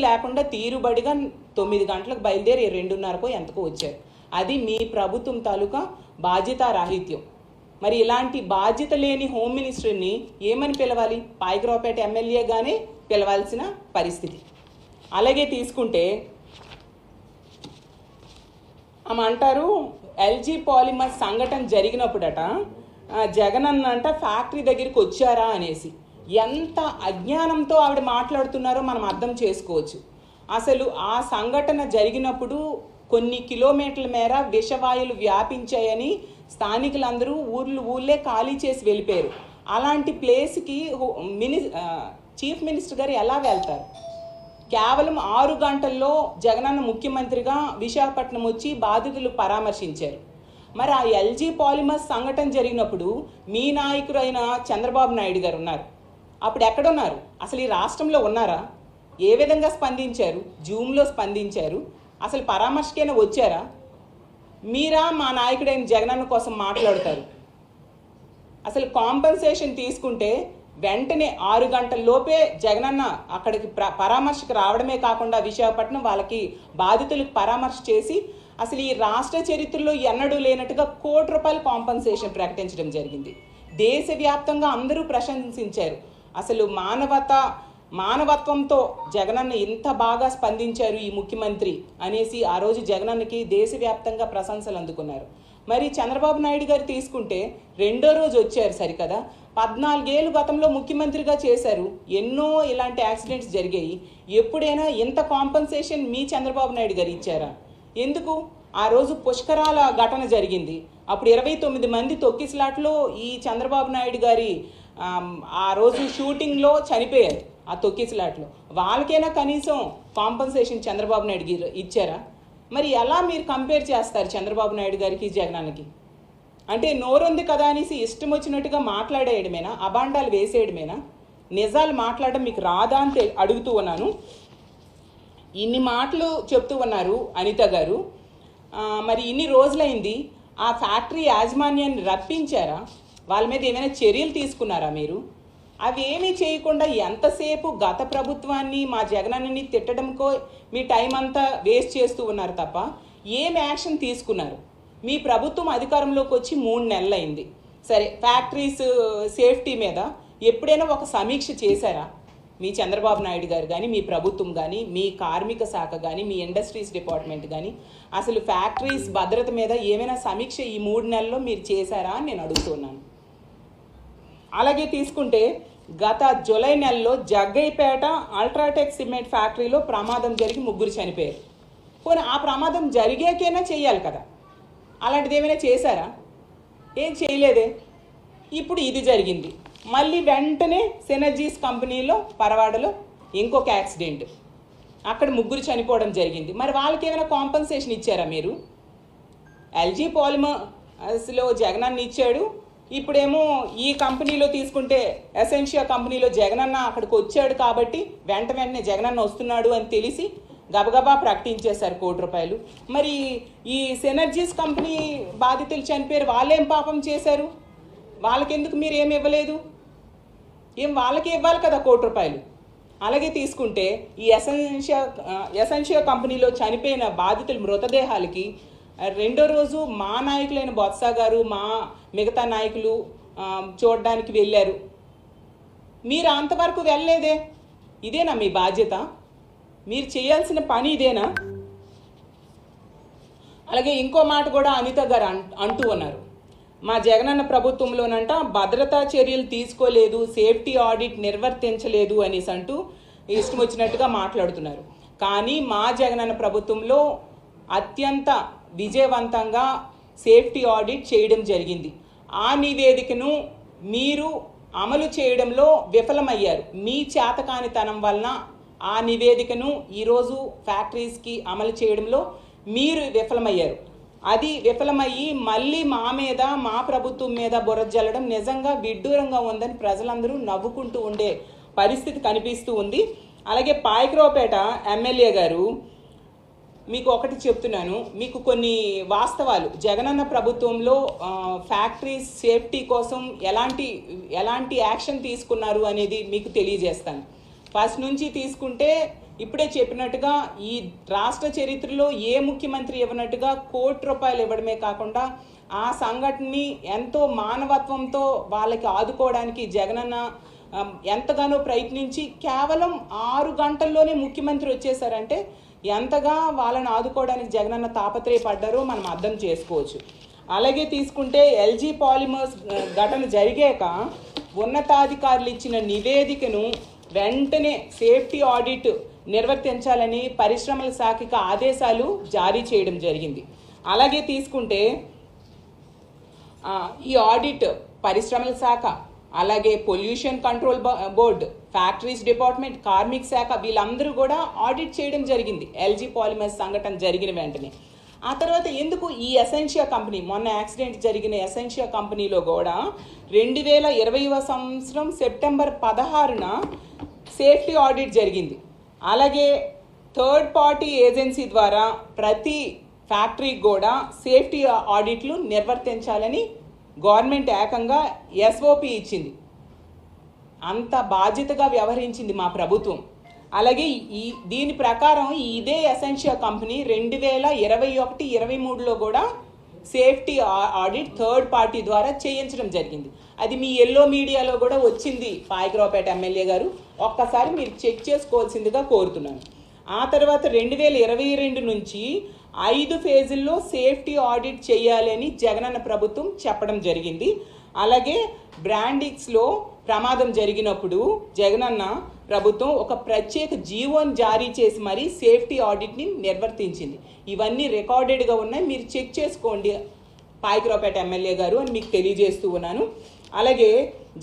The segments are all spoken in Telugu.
లేకుండా తీరుబడిగా 9 గంటలకు బయలుదేరి 2:30కో ఎంతకో వచ్చారు. అది మీ ప్రభుత్వం తాలూకా బాధ్యతారాహిత్యం. మరి ఇలాంటి బాధ్యత లేని హోమ్ మినిస్టర్ని ఏమని పిలవాలి? పాయకరావుపేట ఎమ్మెల్యేగానే పిలవాల్సిన పరిస్థితి. అలాగే తీసుకుంటే ఆమె అంటారు ఎల్జీ పాలిమర్స్ సంఘటన జరిగినప్పుడట జగన్ అన్నంట ఫ్యాక్టరీ దగ్గరికి వచ్చారా అనేసి. ఎంత అజ్ఞానంతో ఆవిడ మాట్లాడుతున్నారో మనం అర్థం చేసుకోవచ్చు. అసలు ఆ సంఘటన జరిగినప్పుడు కొన్ని కిలోమీటర్ల మేర విషవాయువులు వ్యాపించాయని స్థానికులందరూ ఊళ్ళే ఖాళీ చేసి వెళ్ళిపోయారు. అలాంటి ప్లేస్కి చీఫ్ మినిస్టర్ గారు ఎలా వెళ్తారు? కేవలం 6 గంటల్లో జగనన్న ముఖ్యమంత్రిగా విశాఖపట్నం వచ్చి బాధితులు పరామర్శించారు. మరి ఆ ఎల్జీ పాలిమర్స్ సంఘటన జరిగినప్పుడు మీ నాయకుడు అయిన చంద్రబాబు నాయుడు గారు ఉన్నారు. అప్పుడు ఎక్కడున్నారు? అసలు ఈ రాష్ట్రంలో ఉన్నారా? ఏ విధంగా స్పందించారు? జూమ్లో స్పందించారు. అసలు పరామర్శకైనా వచ్చారా? మీరా మా నాయకుడైన జగనన్న కోసం మాట్లాడతారు? అసలు కాంపెన్సేషన్ తీసుకుంటే వెంటనే 6 గంటల లోపే జగనన్న అక్కడికి పరామర్శకు రావడమే కాకుండా విశాఖపట్నం వాళ్ళకి బాధితులకు పరామర్శ చేసి అసలు ఈ రాష్ట్ర చరిత్రలో ఎన్నడూ లేనట్టుగా ₹1,00,00,000 కాంపెన్సేషన్ ప్రకటించడం జరిగింది. దేశవ్యాప్తంగా అందరూ ప్రశంసించారు. అసలు మానవత్వంతో జగనన్న ఎంత బాగా స్పందించారు ఈ ముఖ్యమంత్రి అనేసి ఆ రోజు జగనన్నకి దేశవ్యాప్తంగా ప్రశంసలు అందుకున్నారు. మరి చంద్రబాబు నాయుడు గారు తీసుకుంటే 2వ రోజు వచ్చారు సరికదా. 14 ఏళ్ళు గతంలో ముఖ్యమంత్రిగా చేశారు. ఎన్నో ఇలాంటి యాక్సిడెంట్స్ జరిగాయి. ఎప్పుడైనా ఇంత కాంపెన్సేషన్ మీ చంద్రబాబు నాయుడు గారు ఇచ్చారా? ఎందుకు? ఆ రోజు పుష్కరాల ఘటన జరిగింది. అప్పుడు 29 మంది తొక్కిసలాట్లో ఈ చంద్రబాబు నాయుడు గారి ఆ రోజు షూటింగ్లో చనిపోయారు. ఆ తొక్కిసలాట్లో వాళ్ళకైనా కనీసం కాంపెన్సేషన్ చంద్రబాబు నాయుడు గారు ఇచ్చారా? మరి ఎలా మీరు కంపేర్ చేస్తారు చంద్రబాబు నాయుడు గారికి జగనన్నకి? అంటే నోరుంది కదా అనేసి ఇష్టం వచ్చినట్టుగా మాట్లాడేయడమేనా? అబాండాలు వేసేయడమేనా? నిజాలు మాట్లాడడం మీకు రాదా అని అడుగుతూ ఉన్నాను. ఇన్ని మాటలు చెప్తూ ఉన్నారు అనిత గారు. మరి ఇన్ని రోజులైంది. ఆ ఫ్యాక్టరీ యాజమాన్యాన్ని రప్పించారా? వాళ్ళ మీద ఏమైనా చర్యలు తీసుకున్నారా మీరు? అవి ఏమీ చేయకుండా ఎంతసేపు గత ప్రభుత్వాన్ని మా జగనన్నని తిట్టడంకో మీ టైం అంతా వేస్ట్ చేస్తూ ఉన్నారు తప్ప ఏం యాక్షన్ తీసుకున్నారు? మీ ప్రభుత్వం అధికారంలోకి వచ్చి 3 నెలలైంది. సరే, ఫ్యాక్టరీస్ సేఫ్టీ మీద ఎప్పుడైనా ఒక సమీక్ష చేశారా? మీ చంద్రబాబు నాయుడు గారు కానీ, మీ ప్రభుత్వం కానీ, మీ కార్మిక శాఖ కానీ, మీ ఇండస్ట్రీస్ డిపార్ట్మెంట్ కానీ అసలు ఫ్యాక్టరీస్ భద్రత మీద ఏమైనా సమీక్ష ఈ 3 నెలల్లో మీరు చేశారా అని నేను అడుగుతున్నాను. అలాగే తీసుకుంటే గత జూలై నెలలో జగ్గైపేట అల్ట్రాటెక్ సిమెంట్ ఫ్యాక్టరీలో ప్రమాదం జరిగి 3 చనిపోయారు. పోనీ ఆ ప్రమాదం జరిగాకైనా చేయాలి కదా. అలాంటిది ఏమైనా చేశారా? ఏం చేయలేదే. ఇప్పుడు ఇది జరిగింది. మళ్ళీ వెంటనే సినర్జీస్ కంపెనీలో పరవాడలో ఇంకొక యాక్సిడెంట్, అక్కడ 3 చనిపోవడం జరిగింది. మరి వాళ్ళకి ఏమైనా కాంపెన్సేషన్ ఇచ్చారా మీరు? ఎల్జీ పాలిమర్స్లో జగనన్న ఇచ్చాడు. ఇప్పుడేమో ఈ కంపెనీలో తీసుకుంటే ఎసెన్షియా కంపెనీలో జగనన్న అక్కడికి వచ్చాడు కాబట్టి వెంటనే జగనన్న వస్తున్నాడు అని తెలిసి గబగబా ప్రకటించేశారు ₹1,00,00,000. మరి ఈ సినర్జీస్ కంపెనీ బాధితులు చనిపోయారు. వాళ్ళేం పాపం చేశారు? వాళ్ళకెందుకు మీరు ఏమి ఇవ్వలేదు? వాళ్ళకి ఇవ్వాలి కదా ₹1,00,00,000. అలాగే తీసుకుంటే ఈ ఎసెన్షియా కంపెనీలో చనిపోయిన బాధితుల మృతదేహాలకి 2వ రోజు మా నాయకులైన బొత్స గారు, మా మిగతా నాయకులు చూడడానికి వెళ్ళారు. మీరు అంతవరకు వెళ్ళలేదే. ఇదేనా మీ బాధ్యత? మీరు చేయాల్సిన పని ఇదేనా? అలాగే ఇంకో మాట కూడా అనిత గారు అంటూ ఉన్నారు. మా జగనన్న ప్రభుత్వంలోనంట భద్రతా చర్యలు తీసుకోలేదు, సేఫ్టీ ఆడిట్ నిర్వర్తించలేదు అనేసి అంటూ ఇష్టం వచ్చినట్టుగా మాట్లాడుతున్నారు. కానీ మా జగనన్న ప్రభుత్వంలో అత్యంత విజయవంతంగా సేఫ్టీ ఆడిట్ చేయడం జరిగింది. ఆ నివేదికను మీరు అమలు చేయడంలో విఫలమయ్యారు. మీ చేతకానితనం వలన ఆ నివేదికను ఈరోజు ఫ్యాక్టరీస్కి అమలు చేయడంలో మీరు విఫలమయ్యారు. అది విఫలమయ్యి మళ్ళీ మా మీద, మా ప్రభుత్వం మీద బురద జల్లడం నిజంగా విడ్డూరంగా ఉందని ప్రజలందరూ నవ్వుకుంటూ ఉండే పరిస్థితి కనిపిస్తూ ఉంది. అలాగే పాయకరావుపేట ఎమ్మెల్యే గారు, మీకు ఒకటి చెప్తున్నాను, మీకు కొన్ని వాస్తవాలు జగనన్న ప్రభుత్వంలో ఫ్యాక్టరీస్ సేఫ్టీ కోసం ఎలాంటి యాక్షన్ తీసుకున్నారు అనేది మీకు తెలియజేస్తాను. ఫస్ట్ నుంచి తీసుకుంటే ఇప్పుడే చెప్పినట్టుగా ఈ రాష్ట్ర చరిత్రలో ఏ ముఖ్యమంత్రి ఇవ్వనట్టుగా ₹1,00,00,000 ఇవ్వడమే కాకుండా ఆ సంఘటనని ఎంతో మానవత్వంతో వాళ్ళకి ఆదుకోవడానికి జగనన్న ఎంతగానో ప్రయత్నించి కేవలం 6 గంటల్లోనే ముఖ్యమంత్రి వచ్చేసారంటే ఎంతగా వాళ్ళని ఆదుకోవడానికి జగనన్న తాపత్రయపడ్డారో మనం అర్థం చేసుకోవచ్చు. అలాగే తీసుకుంటే ఎల్జీ పాలిమర్స్ ఘటన జరిగాక ఉన్నతాధికారులు ఇచ్చిన నివేదికను వెంటనే సేఫ్టీ ఆడిట్ నిర్వర్తించాలని పరిశ్రమల శాఖకి ఆదేశాలు జారీ చేయడం జరిగింది. అలాగే తీసుకుంటే ఈ ఆడిట్ పరిశ్రమల శాఖ, అలాగే pollution control board, factories department, కార్మిక శాఖ వీళ్ళందరూ కూడా ఆడిట్ చేయడం జరిగింది ఎల్జీ పాలిమర్స్ సంఘటన జరిగిన వెంటనే. ఆ తర్వాత ఎందుకు ఈ ఎసెన్షియా కంపెనీ, మొన్న యాక్సిడెంట్ జరిగిన ఎసెన్షియా కంపెనీలో కూడా 2020వ సంవత్సరం సెప్టెంబర్ 16న సేఫ్టీ ఆడిట్ జరిగింది. అలాగే థర్డ్ పార్టీ ఏజెన్సీ ద్వారా ప్రతి ఫ్యాక్టరీకి కూడా సేఫ్టీ ఆడిట్లు నిర్వర్తించాలని గవర్నమెంట్ ఏకంగా ఎస్ఓపి ఇచ్చింది. అంత బాధ్యతగా వ్యవహరించింది మా ప్రభుత్వం. అలాగే దీని ప్రకారం ఇదే ఎసెన్షియా కంపెనీ 2021-23లో కూడా సేఫ్టీ ఆడిట్ థర్డ్ పార్టీ ద్వారా చేయించడం జరిగింది. అది మీ ఎల్లో మీడియాలో కూడా వచ్చింది పాయకరావుపేట ఎమ్మెల్యే గారు, ఒక్కసారి మీరు చెక్ చేసుకోవాల్సిందిగా కోరుతున్నాను. ఆ తర్వాత 2022 నుంచి 5 ఫేజుల్లో సేఫ్టీ ఆడిట్ చేయాలని జగనన్న ప్రభుత్వం చెప్పడం జరిగింది. అలాగే బ్రాండిక్స్లో ప్రమాదం జరిగినప్పుడు జగనన్న ప్రభుత్వం ఒక ప్రత్యేక జీవోని జారీ చేసి మరీ సేఫ్టీ ఆడిట్ని నిర్వర్తించింది. ఇవన్నీ రికార్డెడ్గా ఉన్నాయి, మీరు చెక్ చేసుకోండి పాయకరావుపేట ఎమ్మెల్యే గారు అని మీకు తెలియజేస్తూ ఉన్నాను. అలాగే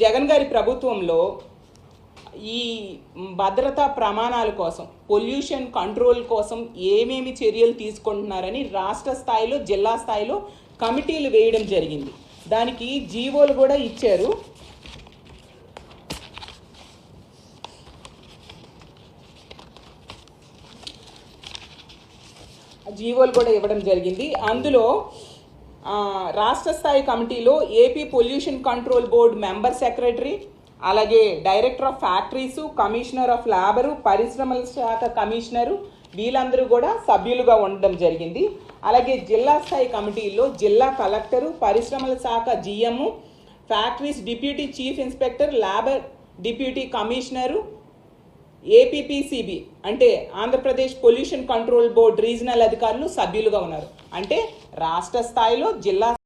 జగన్ గారి ప్రభుత్వంలో ఈ భద్రతా ప్రమాణాల కోసం, పొల్యూషన్ కంట్రోల్ కోసం ఏమేమి చర్యలు తీసుకుంటున్నారని రాష్ట్ర స్థాయిలో, జిల్లా స్థాయిలో కమిటీలు వేయడం జరిగింది. దానికి జీవోలు కూడా ఇచ్చారు. జీవోలు కూడా ఇవ్వడం జరిగింది. అందులో రాష్ట్ర స్థాయి కమిటీలో AP pollution control board member secretary, అలాగే director of factories, commissioner of labour, పరిశ్రమల శాఖ కమిషనరు వీళ్ళందరూ కూడా సభ్యులుగా ఉండడం జరిగింది. అలాగే జిల్లా స్థాయి కమిటీల్లో జిల్లా కలెక్టరు, పరిశ్రమల శాఖ GM, factories deputy chief inspector, labour deputy commissioner, APPCB అంటే Andhra Pradesh pollution control board regional అధికారులు సభ్యులుగా ఉన్నారు. అంటే రాష్ట్ర స్థాయిలో, జిల్లా